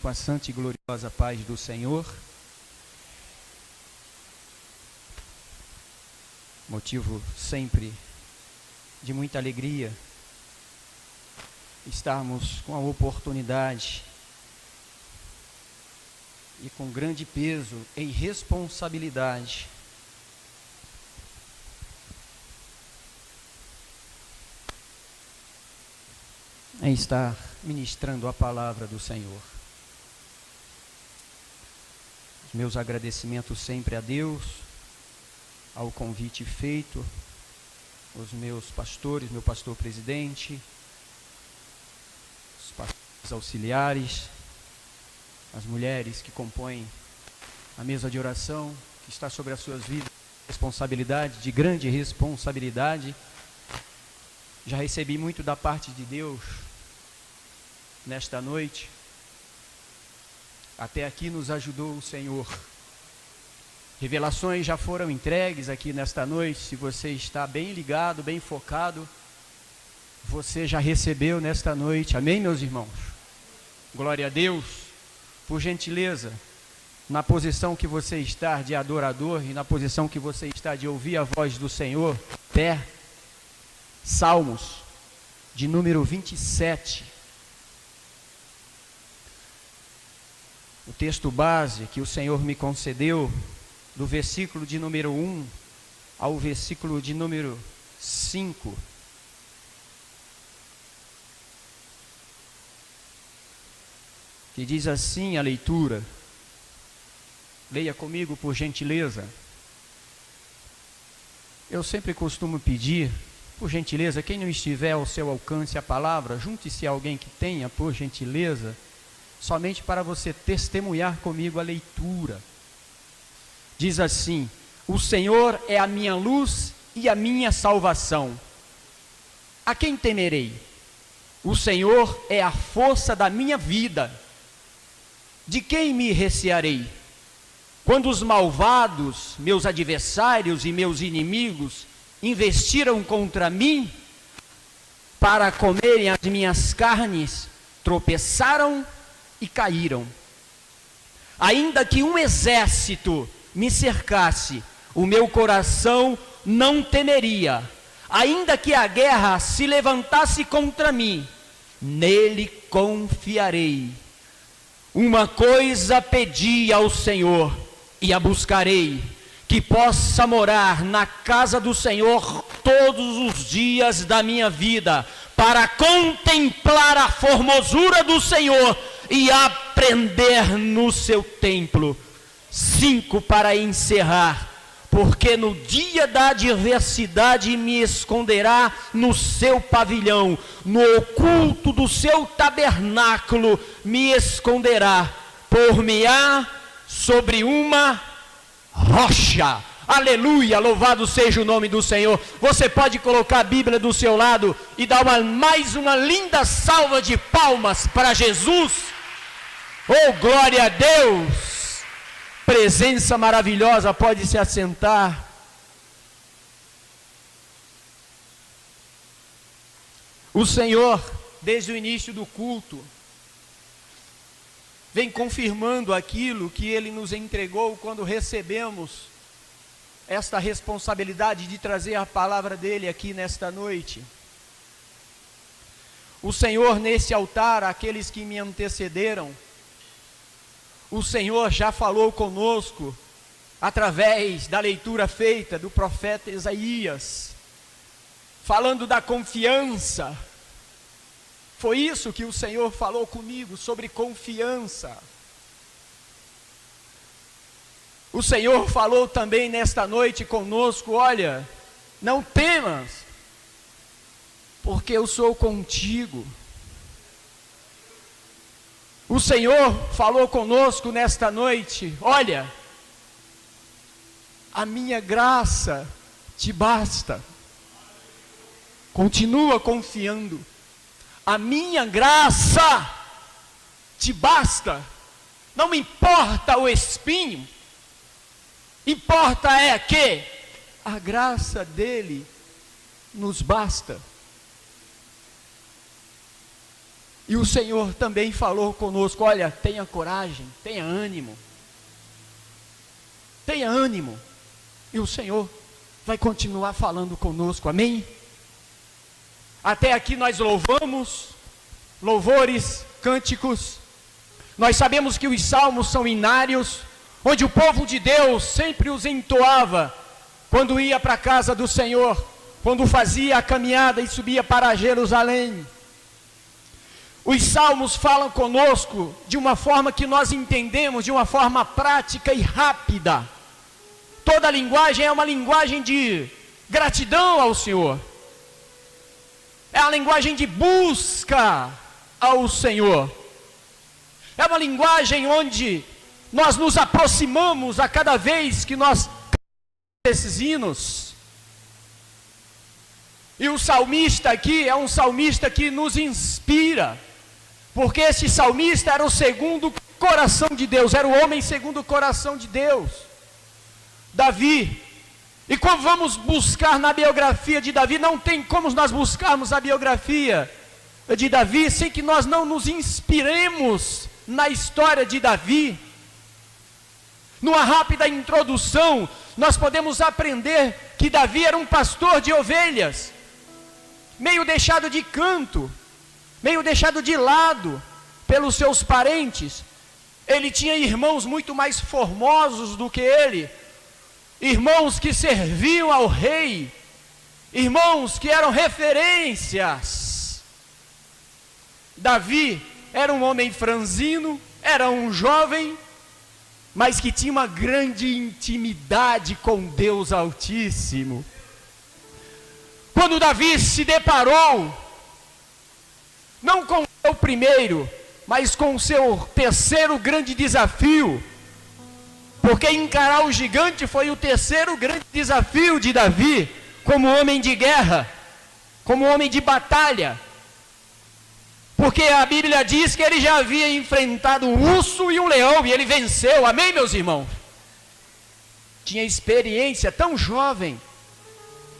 Com a santa e gloriosa paz do Senhor. Motivo sempre de muita alegria estarmos com a oportunidade e com grande peso e responsabilidade em estar ministrando a palavra do Senhor. Os meus agradecimentos sempre a Deus, ao convite feito, os meus pastores, meu pastor presidente, os pastores auxiliares, as mulheres que compõem a mesa de oração, que está sobre as suas vidas, responsabilidade, de grande responsabilidade. Já recebi muito da parte de Deus nesta noite. Até aqui nos ajudou o Senhor. Revelações já foram entregues aqui nesta noite. Se você está bem ligado, bem focado, você já recebeu nesta noite. Amém, meus irmãos? Glória a Deus. Por gentileza, na posição que você está de adorador e na posição que você está de ouvir a voz do Senhor, até Salmos de número 27. O texto base que o Senhor me concedeu, do versículo de número 1 ao versículo de número 5. Que diz assim a leitura. Leia comigo, por gentileza. Eu sempre costumo pedir, por gentileza, quem não estiver ao seu alcance a palavra, junte-se a alguém que tenha, por gentileza, somente para você testemunhar comigo a leitura. Diz assim: o Senhor é a minha luz e a minha salvação. A quem temerei? O Senhor é a força da minha vida. De quem me recearei? Quando os malvados, meus adversários e meus inimigos, investiram contra mim para comerem as minhas carnes, tropeçaram e caíram. Ainda que um exército me cercasse, o meu coração não temeria. Ainda que a guerra se levantasse contra mim, nele confiarei. Uma coisa pedi ao Senhor e a buscarei, que possa morar na casa do Senhor todos os dias da minha vida, para contemplar a formosura do Senhor e aprender no seu templo. 5 para encerrar. Porque no dia da adversidade me esconderá no seu pavilhão, no oculto do seu tabernáculo me esconderá, por-me-á sobre uma rocha. Aleluia, louvado seja o nome do Senhor. Você pode colocar a Bíblia do seu lado e dar mais uma linda salva de palmas para Jesus. Oh, glória a Deus! Presença maravilhosa, pode se assentar. O Senhor, desde o início do culto, vem confirmando aquilo que Ele nos entregou quando recebemos esta responsabilidade de trazer a palavra dEle aqui nesta noite. O Senhor, nesse altar, aqueles que me antecederam, o Senhor já falou conosco através da leitura feita do profeta Isaías, falando da confiança. Foi isso que o Senhor falou comigo, sobre confiança. O Senhor falou também nesta noite conosco: olha, não temas, porque eu sou contigo. O Senhor falou conosco nesta noite: olha, a minha graça te basta. Continua confiando. A minha graça te basta. Não importa o espinho, importa é que a graça dele nos basta. E o Senhor também falou conosco: olha, tenha coragem, tenha ânimo. Tenha ânimo. E o Senhor vai continuar falando conosco, amém? Até aqui nós louvamos, louvores, cânticos. Nós sabemos que os salmos são hinários, onde o povo de Deus sempre os entoava quando ia para a casa do Senhor, quando fazia a caminhada e subia para Jerusalém. Os salmos falam conosco de uma forma que nós entendemos, de uma forma prática e rápida. Toda a linguagem é uma linguagem de gratidão ao Senhor. É a linguagem de busca ao Senhor. É uma linguagem onde nós nos aproximamos a cada vez que nós cantamos esses hinos. E o salmista aqui é um salmista que nos inspira, porque esse salmista era o segundo coração de Deus, era o homem segundo o coração de Deus, Davi. E quando vamos buscar na biografia de Davi, não tem como nós buscarmos a biografia de Davi sem que nós não nos inspiremos na história de Davi. Numa rápida introdução, nós podemos aprender que Davi era um pastor de ovelhas, meio deixado de canto, meio deixado de lado pelos seus parentes. Ele tinha irmãos muito mais formosos do que ele, irmãos que serviam ao rei, irmãos que eram referências. Davi era um homem franzino, era um jovem, mas que tinha uma grande intimidade com Deus Altíssimo. Quando Davi se deparou, não com o seu primeiro, mas com o seu terceiro grande desafio, porque encarar o gigante foi o terceiro grande desafio de Davi, como homem de guerra, como homem de batalha. Porque a Bíblia diz que ele já havia enfrentado um urso e um leão, e ele venceu, amém, meus irmãos? Tinha experiência, tão jovem,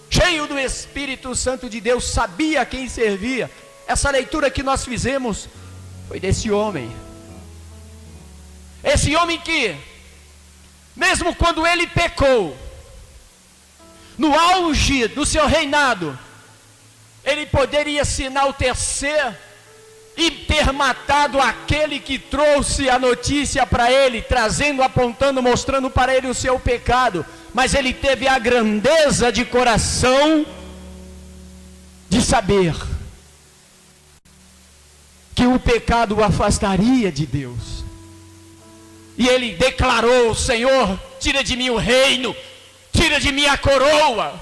cheio do Espírito Santo de Deus, sabia a quem servia. Essa leitura que nós fizemos foi desse homem. Esse homem que, mesmo quando ele pecou, no auge do seu reinado, ele poderia se enaltecer e ter matado aquele que trouxe a notícia para ele, trazendo, apontando, mostrando para ele o seu pecado. Mas ele teve a grandeza de coração de saber que o pecado o afastaria de Deus. E ele declarou: Senhor, tira de mim o reino, tira de mim a coroa,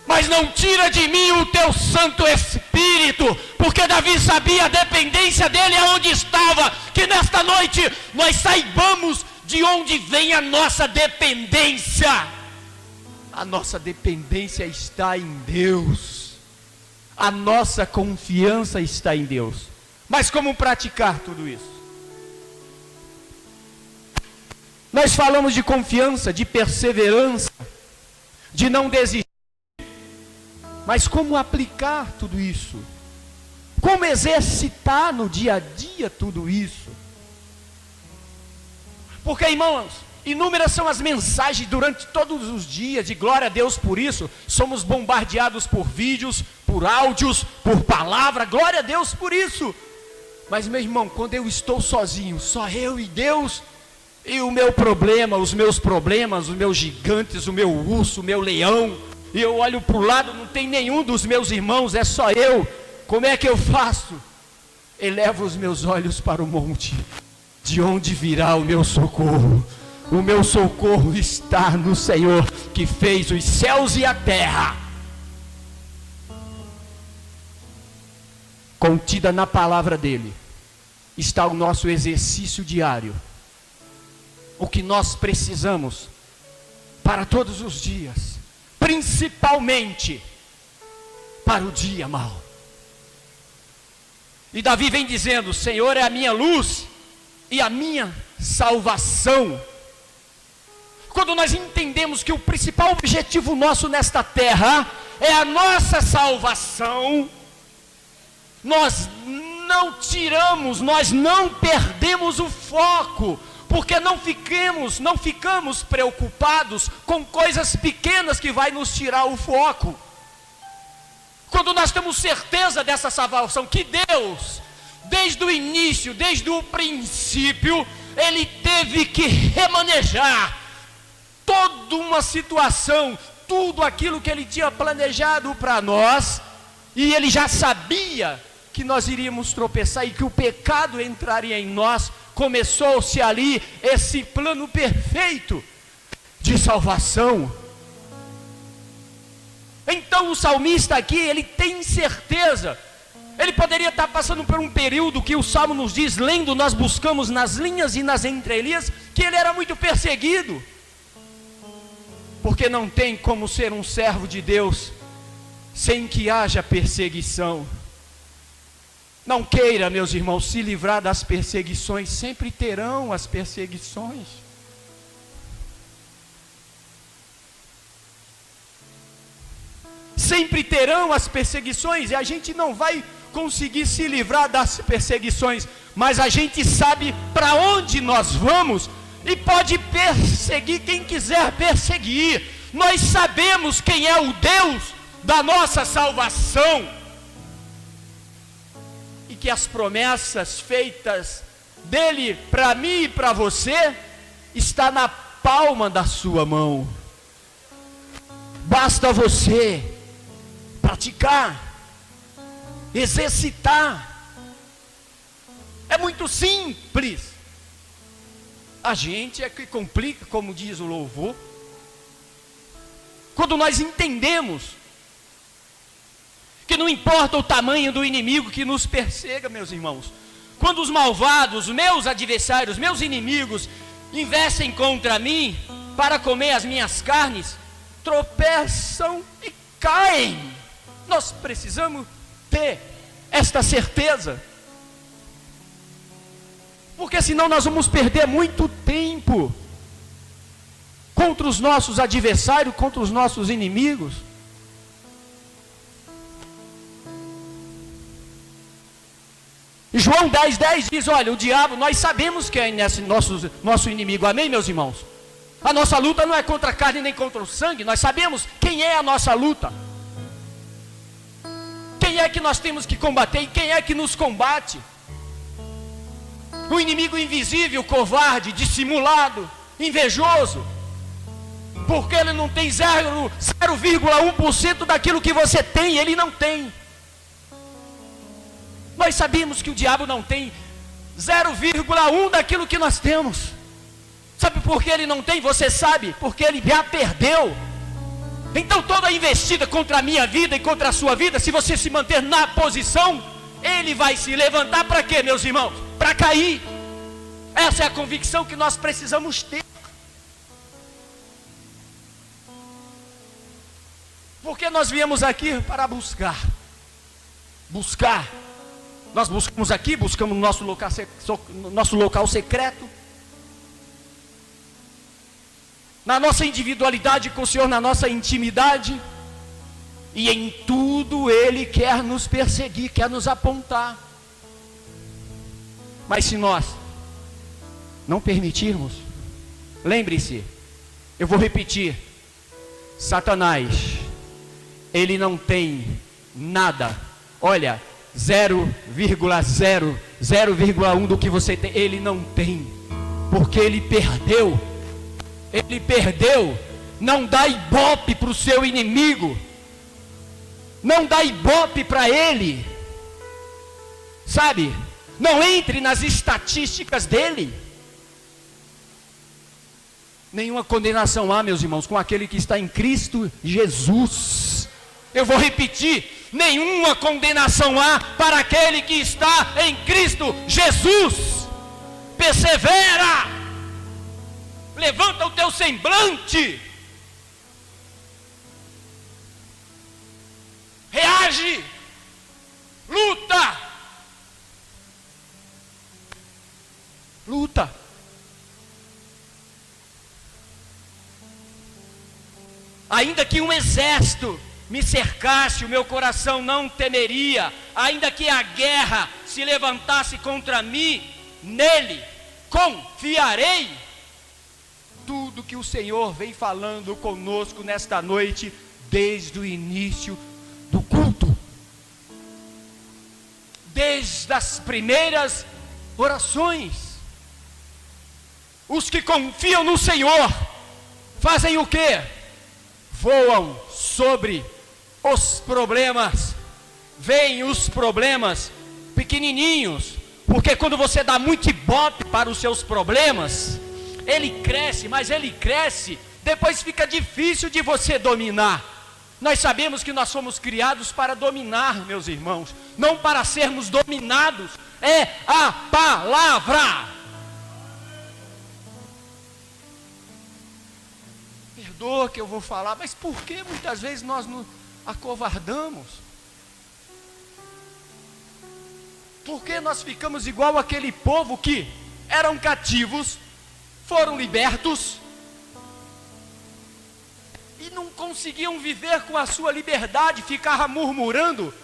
mas não tira de mim o teu Santo Espírito, porque Davi sabia a dependência dele aonde estava. Que nesta noite nós saibamos de onde vem a nossa dependência. A nossa dependência está em Deus, a nossa confiança está em Deus. Mas como praticar tudo isso? Nós falamos de confiança, de perseverança, de não desistir. Mas como aplicar tudo isso? Como exercitar no dia a dia tudo isso? Porque, irmãos, inúmeras são as mensagens durante todos os dias, de glória a Deus por isso. Somos bombardeados por vídeos, por áudios, por palavra, glória a Deus por isso. Mas, meu irmão, quando eu estou sozinho, só eu e Deus, e o meu problema, os meus problemas, os meus gigantes, o meu urso, o meu leão, e eu olho para o lado, não tem nenhum dos meus irmãos, é só eu. Como é que eu faço? Elevo os meus olhos para o monte, de onde virá o meu socorro? O meu socorro está no Senhor, que fez os céus e a terra. Contida na palavra dele está o nosso exercício diário, o que nós precisamos para todos os dias, principalmente para o dia mau. E Davi vem dizendo: Senhor é a minha luz e a minha salvação. Quando nós entendemos que o principal objetivo nosso nesta terra é a nossa salvação, nós não tiramos, nós não perdemos o foco, porque não ficamos preocupados com coisas pequenas que vai nos tirar o foco. Quando nós temos certeza dessa salvação, que Deus, desde o início, desde o princípio, Ele teve que remanejar toda uma situação, tudo aquilo que Ele tinha planejado para nós, e Ele já sabia que nós iríamos tropeçar e que o pecado entraria em nós. Começou-se ali esse plano perfeito de salvação. Então o salmista aqui, ele tem certeza. Ele poderia estar passando por um período que o Salmo nos diz, lendo, nós buscamos nas linhas e nas entrelinhas, que ele era muito perseguido. Porque não tem como ser um servo de Deus sem que haja perseguição. Não queira, meus irmãos, se livrar das perseguições, sempre terão as perseguições. Sempre terão as perseguições, e a gente não vai conseguir se livrar das perseguições, mas a gente sabe para onde nós vamos, e pode perseguir quem quiser perseguir. Nós sabemos quem é o Deus da nossa salvação, e que as promessas feitas dele para mim e para você está na palma da sua mão. Basta você praticar, exercitar. É muito simples. A gente é que complica, como diz o louvor. Quando nós entendemos que não importa o tamanho do inimigo que nos persegue, meus irmãos. Quando os malvados, meus adversários, meus inimigos, investem contra mim para comer as minhas carnes, tropeçam e caem. Nós precisamos ter esta certeza, porque senão nós vamos perder muito tempo contra os nossos adversários, contra os nossos inimigos. João 10:10 diz, olha, o diabo, nós sabemos que é nosso inimigo, amém, meus irmãos? A nossa luta não é contra a carne nem contra o sangue, nós sabemos quem é a nossa luta. Quem é que nós temos que combater e quem é que nos combate? O inimigo invisível, covarde, dissimulado, invejoso, porque ele não tem 0,1% daquilo que você tem, ele não tem. Nós sabemos que o diabo não tem 0,1 daquilo que nós temos. Sabe por que ele não tem? Você sabe, porque ele já perdeu. Então toda investida contra a minha vida e contra a sua vida, se você se manter na posição, ele vai se levantar para quê, meus irmãos? Para cair. Essa é a convicção que nós precisamos ter. Porque nós viemos aqui para buscar. Nós buscamos aqui, buscamos nosso local secreto, na nossa individualidade com o Senhor, na nossa intimidade, e em tudo Ele quer nos perseguir, quer nos apontar. Mas se nós não permitirmos, lembre-se, eu vou repetir, Satanás, ele não tem nada, olha, 0,1 do que você tem, ele não tem, porque ele perdeu. Não dá ibope para o seu inimigo, não dá ibope para ele, sabe? Não entre nas estatísticas dele. Nenhuma condenação há, meus irmãos, com aquele que está em Cristo Jesus. Eu vou repetir, nenhuma condenação há para aquele que está em Cristo Jesus. Persevera, levanta o teu semblante, reage, luta, ainda que um exército me cercasse, o meu coração não temeria, ainda que a guerra se levantasse contra mim, nele confiarei. Tudo que o Senhor vem falando conosco nesta noite, desde o início do culto, desde as primeiras orações. Os que confiam no Senhor fazem o quê? Voam sobre os problemas. Veem os problemas pequenininhos, porque quando você dá muito ibope para os seus problemas, ele cresce, mas ele cresce, depois fica difícil de você dominar. Nós sabemos que nós somos criados para dominar, meus irmãos, não para sermos dominados. É a palavra. Perdoa que eu vou falar, mas por que muitas vezes nós nos acovardamos? Por que nós ficamos igual aquele povo que eram cativos, foram libertos e não conseguiam viver com a sua liberdade, ficavam murmurando,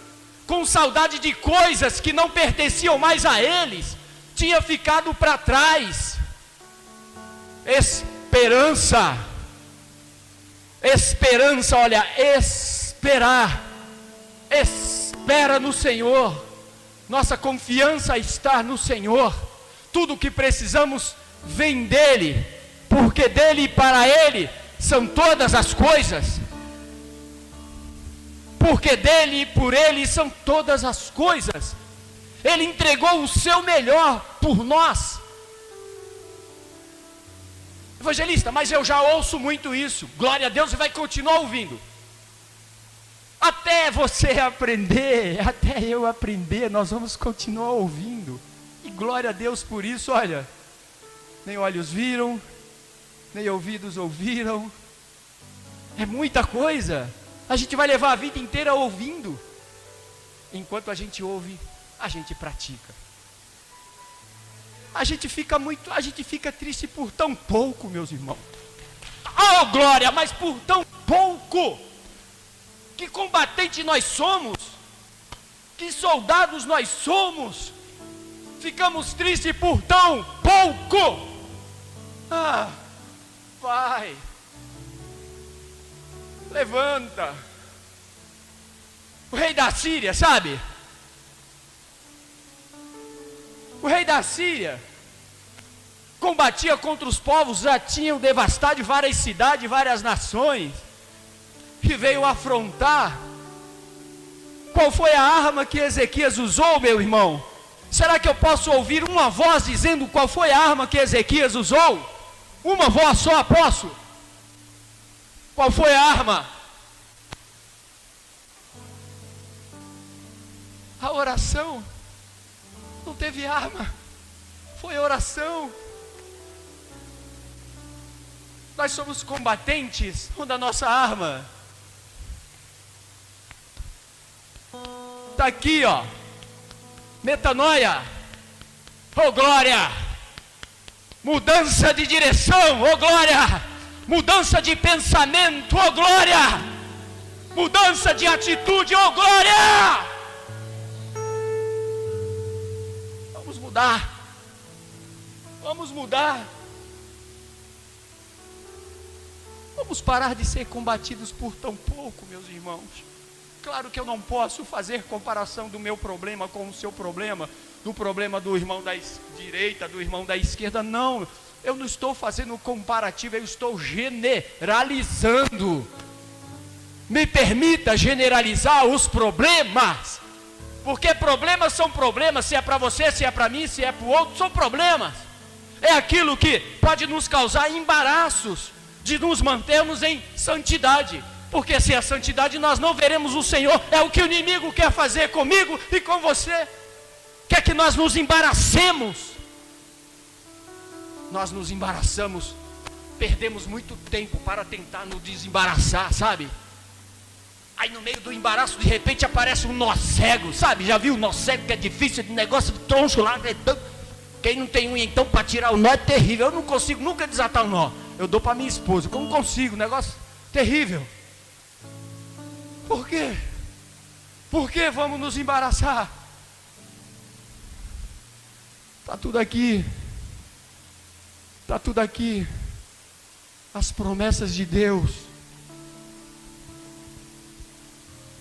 com saudade de coisas que não pertenciam mais a eles, tinha ficado para trás. Esperança, olha, espera no Senhor, nossa confiança está no Senhor, tudo o que precisamos vem dEle, porque dEle e para Ele são todas as coisas, porque dEle e por Ele são todas as coisas. Ele entregou o seu melhor por nós. Evangelista, mas eu já ouço muito isso. Glória a Deus, e vai continuar ouvindo até você aprender, até eu aprender, nós vamos continuar ouvindo, e glória a Deus por isso. Olha, nem olhos viram, nem ouvidos ouviram, é muita coisa. A gente vai levar a vida inteira ouvindo. Enquanto a gente ouve, a gente pratica. A gente fica triste por tão pouco, meus irmãos. Oh, glória, mas por tão pouco. Que combatente nós somos, que soldados nós somos. Ficamos tristes por tão pouco. Ah, Pai, levanta. O rei da Síria, sabe? O rei da Síria combatia contra os povos, já tinham devastado várias cidades, várias nações, que veio afrontar. Qual foi a arma que Ezequias usou, meu irmão? Será que eu posso ouvir uma voz dizendo qual foi a arma que Ezequias usou? Uma voz só, posso? Qual foi a arma? A oração. Não teve arma, foi oração. Nós somos combatentes, onde a nossa arma está aqui, ó. Metanoia, oh glória. Mudança de direção, oh glória. Mudança de pensamento, oh glória. Mudança de atitude, oh glória. Vamos mudar. Vamos parar de ser combatidos por tão pouco, meus irmãos. Claro que eu não posso fazer comparação do meu problema com o seu problema, do problema do irmão da direita, do irmão da esquerda. Não, eu não estou fazendo comparativo, eu estou generalizando. Me permita generalizar os problemas. Porque problemas são problemas, se é para você, se é para mim, se é para o outro, são problemas. É aquilo que pode nos causar embaraços, de nos mantermos em santidade. Porque sem a santidade nós não veremos o Senhor. É o que o inimigo quer fazer comigo e com você. Quer que nós nos embaracemos. Nós nos embaraçamos, perdemos muito tempo para tentar nos desembaraçar, sabe? Aí no meio do embaraço, de repente aparece um nó cego, sabe? Já viu o nó cego que é difícil, de negócio de troncho lá. Quem não tem unha então para tirar o nó é terrível. Eu não consigo nunca desatar o nó. Eu dou para minha esposa, como consigo, negócio terrível. Por quê? Por que vamos nos embaraçar? Está tudo aqui. Está tudo aqui. As promessas de Deus.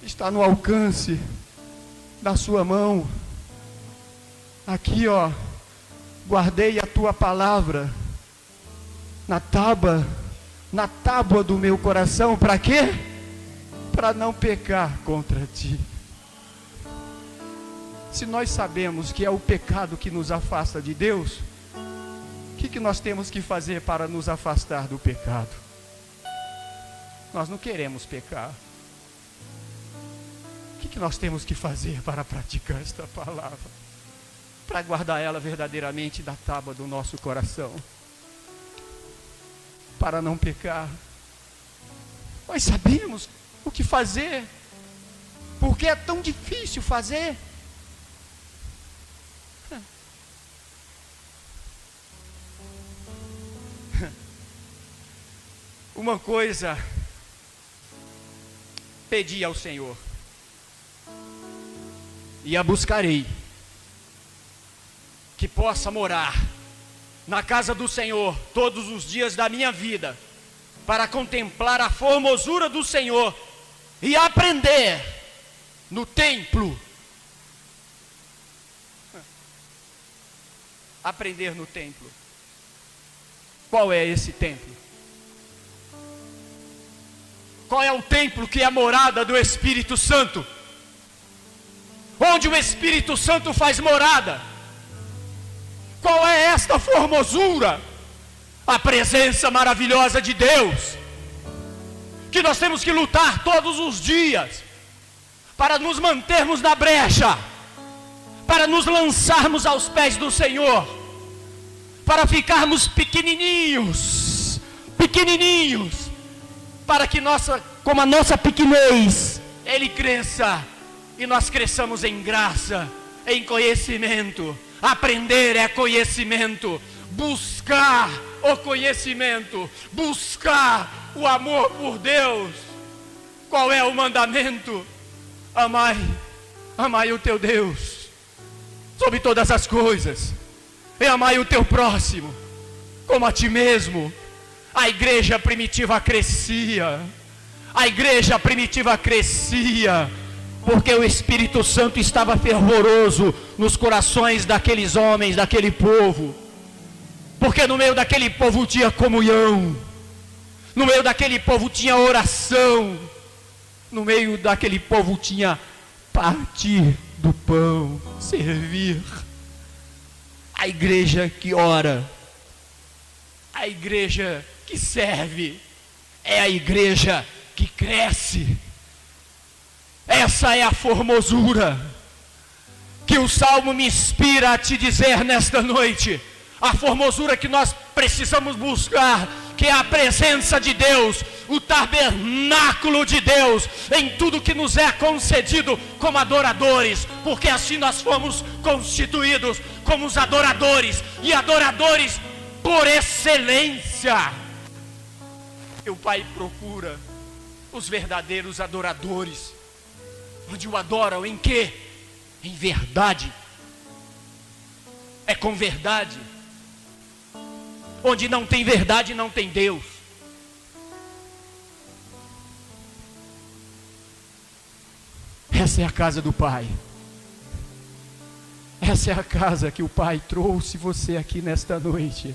Está no alcance da sua mão. Aqui, ó. Guardei a tua palavra na tábua do meu coração. Para quê? Para não pecar contra ti. Se nós sabemos que é o pecado que nos afasta de Deus, o que nós temos que fazer para nos afastar do pecado? Nós não queremos pecar. O que nós temos que fazer para praticar esta palavra? Para guardar ela verdadeiramente da tábua do nosso coração. Para não pecar. Nós sabemos o que fazer. Por que é tão difícil fazer? Uma coisa pedi ao Senhor, e a buscarei, que possa morar na casa do Senhor todos os dias da minha vida, para contemplar a formosura do Senhor e aprender no templo. Aprender no templo. Qual é esse templo? Qual é o templo que é a morada do Espírito Santo? Onde o Espírito Santo faz morada? Qual é esta formosura? A presença maravilhosa de Deus, que nós temos que lutar todos os dias, para nos mantermos na brecha, para nos lançarmos aos pés do Senhor, para ficarmos pequenininhos, para que como a nossa pequenez, Ele cresça, e nós cresçamos em graça, em conhecimento. Aprender é conhecimento, buscar o conhecimento, buscar o amor por Deus. Qual é o mandamento? Amai o teu Deus sobre todas as coisas, e amai o teu próximo como a ti mesmo. A igreja primitiva crescia, porque o Espírito Santo estava fervoroso nos corações daqueles homens, daquele povo, porque no meio daquele povo tinha comunhão, no meio daquele povo tinha oração, no meio daquele povo tinha partir do pão, servir. A igreja que ora, a igreja que serve, é a igreja que cresce. Essa é a formosura que o Salmo me inspira a te dizer nesta noite. A formosura que nós precisamos buscar, que é a presença de Deus, o tabernáculo de Deus, em tudo que nos é concedido como adoradores, porque assim nós fomos constituídos como os adoradores, e adoradores por excelência. E o Pai procura os verdadeiros adoradores, onde o adoram em quê? Em verdade. É com verdade. Onde não tem verdade, não tem Deus. Essa é a casa do Pai. Essa é a casa que o Pai trouxe você aqui nesta noite.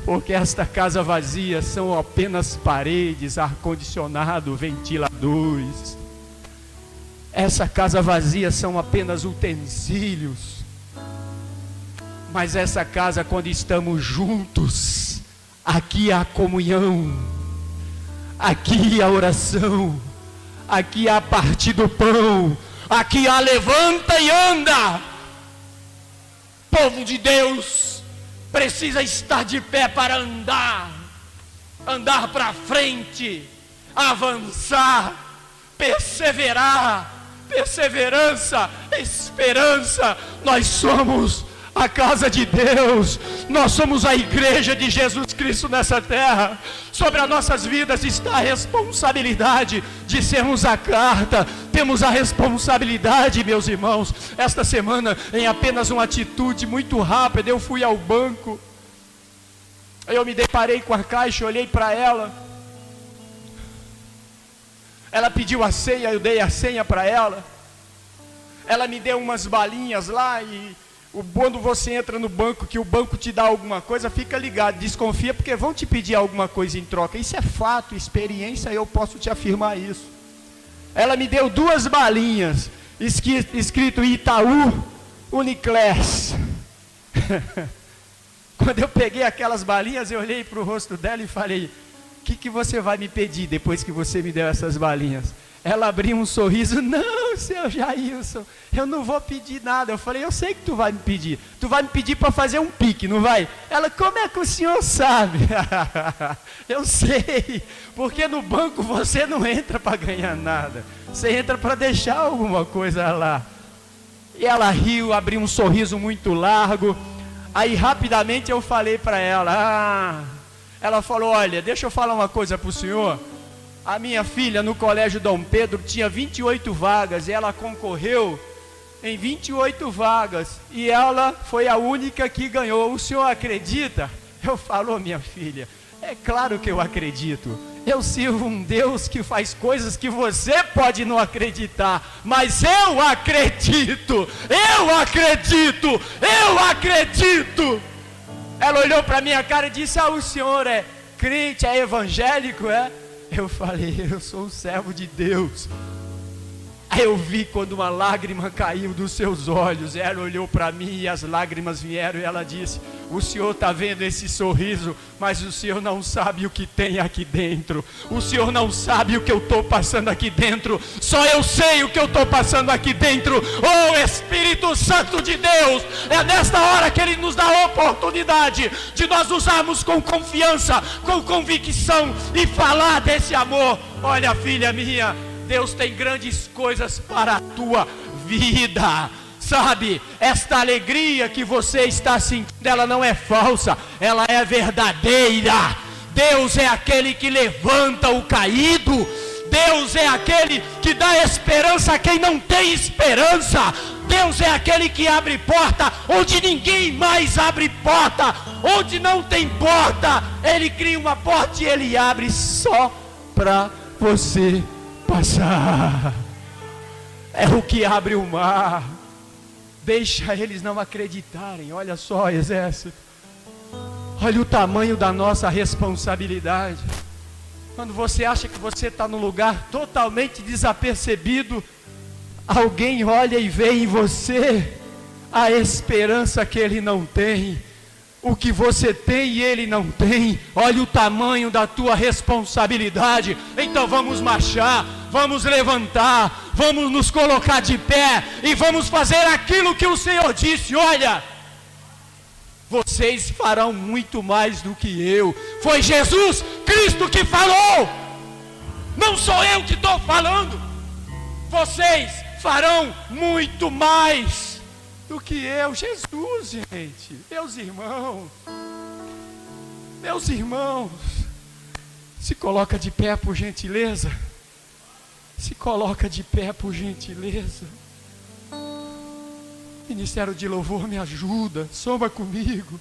Porque esta casa vazia são apenas paredes, ar-condicionado, ventiladores. Essa casa vazia são apenas utensílios. Mas essa casa, quando estamos juntos, aqui há comunhão, aqui há oração, aqui há partir do pão, aqui há levanta e anda. Povo de Deus precisa estar de pé para andar para frente, avançar, perseverar, perseverança, esperança. Nós somos a casa de Deus, nós somos a igreja de Jesus Cristo nessa terra. Sobre as nossas vidas está a responsabilidade de sermos a carta. Temos a responsabilidade, meus irmãos. Esta semana, em apenas uma atitude muito rápida, eu fui ao banco. Eu me deparei com a caixa, olhei para ela. Ela pediu a senha, eu dei a senha para ela. Ela me deu umas balinhas lá e quando você entra no banco, que o banco te dá alguma coisa, fica ligado, desconfia, porque vão te pedir alguma coisa em troca. Isso é fato, experiência, eu posso te afirmar isso. Ela me deu 2 balinhas, escrito Itaú Uniclass. Quando eu peguei aquelas balinhas, eu olhei para o rosto dela e falei: o que você vai me pedir depois que você me deu essas balinhas? Ela abriu um sorriso: não, seu Jailson, eu não vou pedir nada. Eu falei: eu sei que tu vai me pedir. Tu vai me pedir para fazer um pique, não vai? Ela: como é que o senhor sabe? Eu sei, porque no banco você não entra para ganhar nada. Você entra para deixar alguma coisa lá. E ela riu, abriu um sorriso muito largo. Aí rapidamente eu falei para ela: ela falou: olha, deixa eu falar uma coisa para o senhor. A minha filha no colégio Dom Pedro tinha 28 vagas e ela concorreu em 28 vagas e ela foi a única que ganhou. O senhor acredita? Eu falo: minha filha, é claro que eu acredito. Eu sirvo um Deus que faz coisas que você pode não acreditar, mas eu acredito, eu acredito, eu acredito. Ela olhou para minha cara e disse: o senhor é crente, é evangélico, é? Eu falei: eu sou um servo de Deus. Aí eu vi quando uma lágrima caiu dos seus olhos. Ela olhou para mim e as lágrimas vieram. E ela disse: o senhor está vendo esse sorriso, mas o senhor não sabe o que tem aqui dentro. O senhor não sabe o que eu estou passando aqui dentro. Só eu sei o que eu estou passando aqui dentro. Oh, Espírito Santo de Deus, é nesta hora que Ele nos dá a oportunidade de nós usarmos com confiança, com convicção e falar desse amor. Olha, filha minha, Deus tem grandes coisas para a tua vida. Sabe, esta alegria que você está sentindo, ela não é falsa, ela é verdadeira. Deus é aquele que levanta o caído. Deus é aquele que dá esperança a quem não tem esperança. Deus é aquele que abre porta onde ninguém mais abre porta. Onde não tem porta, Ele cria uma porta e Ele abre só para você passar. É o que abre o mar. Deixa eles não acreditarem. Olha só, exército, olha o tamanho da nossa responsabilidade. Quando você acha que você está num lugar totalmente desapercebido, alguém olha e vê em você a esperança que ele não tem. O que você tem e ele não tem. Olha o tamanho da tua responsabilidade. Então vamos marchar, vamos levantar, vamos nos colocar de pé e vamos fazer aquilo que o Senhor disse. Olha, vocês farão muito mais do que eu. Foi Jesus Cristo que falou, não sou eu que estou falando. Vocês farão muito mais do que eu. Jesus, gente, meus irmãos, se coloca de pé por gentileza. Se coloca de pé por gentileza. Ministério de louvor, me ajuda, soma comigo.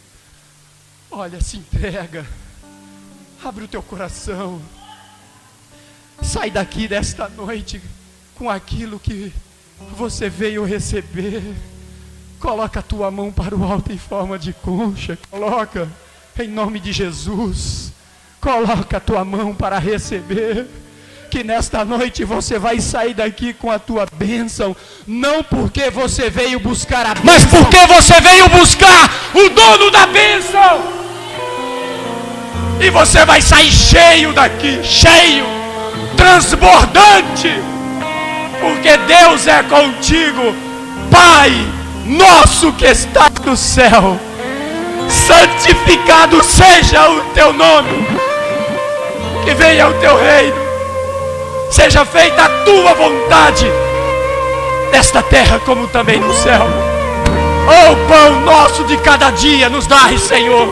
Olha, se entrega, abre o teu coração. Sai daqui desta noite com aquilo que você veio receber. Coloca a tua mão para o alto em forma de concha. Coloca, em nome de Jesus. Coloca a tua mão para receber. Que nesta noite você vai sair daqui com a tua bênção. Não porque você veio buscar a bênção, mas porque você veio buscar o dono da bênção. E você vai sair cheio daqui, cheio, transbordante. Porque Deus é contigo. Pai nosso que está no céu, santificado seja o teu nome. Que venha o teu reino. Seja feita a tua vontade, nesta terra como também no céu. Oh, o pão nosso de cada dia nos dai, Senhor.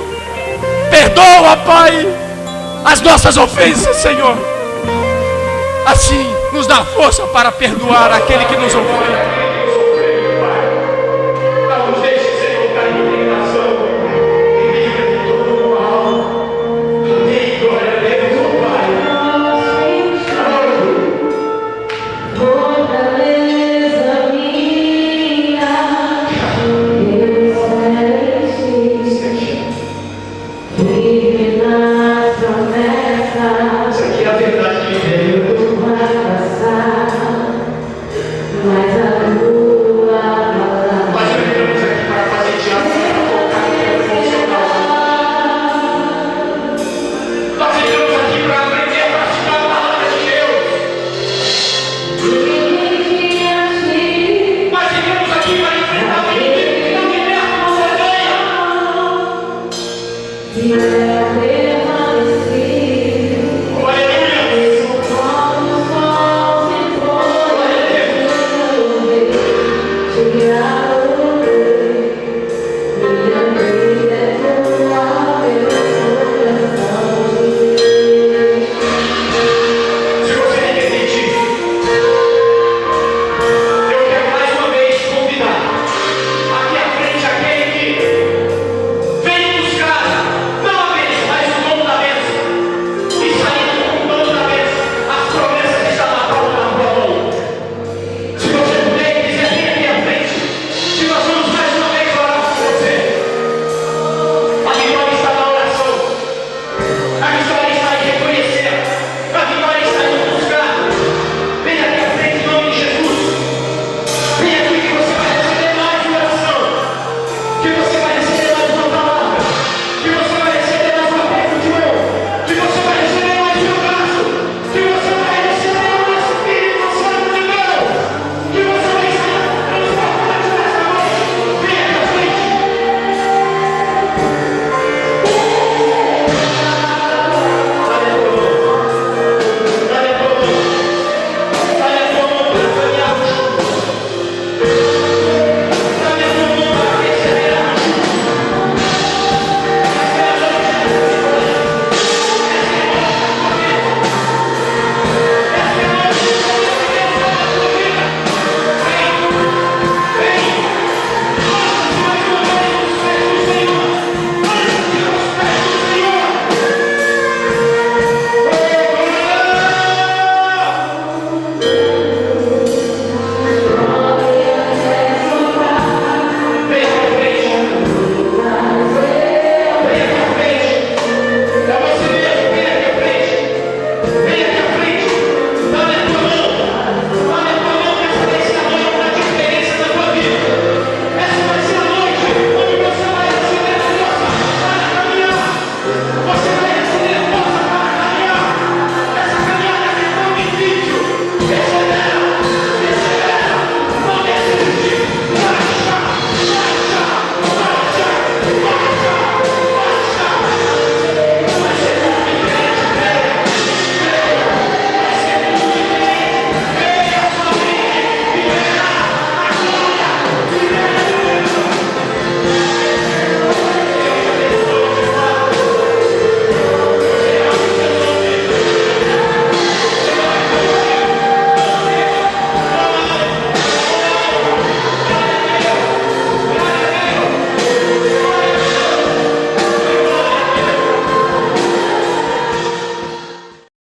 Perdoa, Pai, as nossas ofensas, Senhor. Assim, nos dá força para perdoar aquele que nos ofende. Yeah.